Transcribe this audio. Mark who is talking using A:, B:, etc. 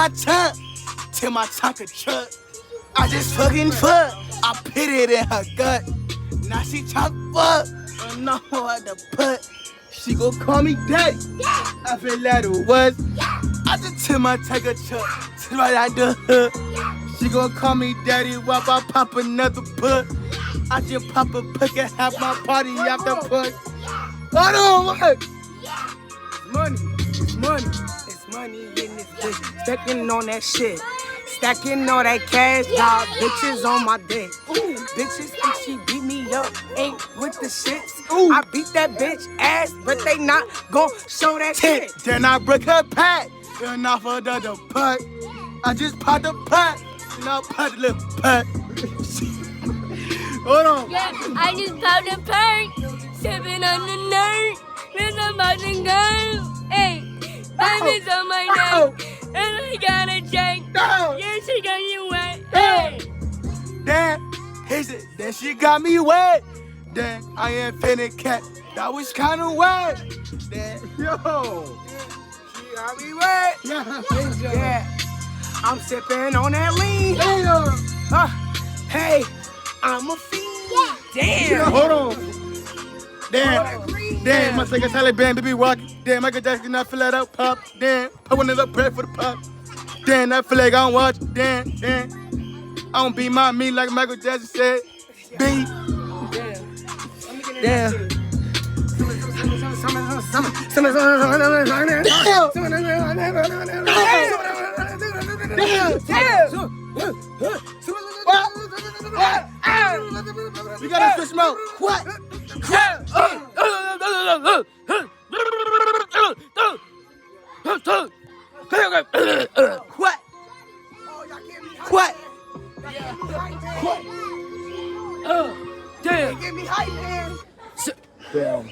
A: I chunk till my chunk a truck. I just fucking fuck. I put it in her gut. Now she chop fuck. I don't know what to put. She gon' call me daddy. I feel like it was. I just tell my take a truck till right out the hood. She gon' call me daddy while I pop another put. I just pop a pick and have my party after put. I don't work. Money, it's money, it's money in this bitch. Stacking on that shit, stacking all that cash. Dog, bitches on my dick. Bitches think she beat me up, ain't with the shits. I beat that bitch ass, but they not gon' show that shit. Then I break her pack, and off of the putt. I just popped the putt, and I popped the little putt. Hold on.
B: Yeah, I just popped a perk, sipping on the nerd. Then I'm about to go. Hey, diamonds on my neck, and I got a check. Yeah, she got you wet. Hey.
A: Then she got me wet. Then I ain't finna cat. That was kinda wet. Then yo, she got me wet. Yeah. I'm sipping on that lean. Hey, I'm a fiend. Damn. Hold on. Damn, my second Taliban, baby walking. Damn, Michael Jackson, I feel like I pop. Damn, put one of the bread for the pop. Damn, I feel like I don't watch. Damn. I don't beat my meat like Michael Jackson said. Beat. Damn. We gotta switch mode. What? What? Damn. Get me hype, man. Damn.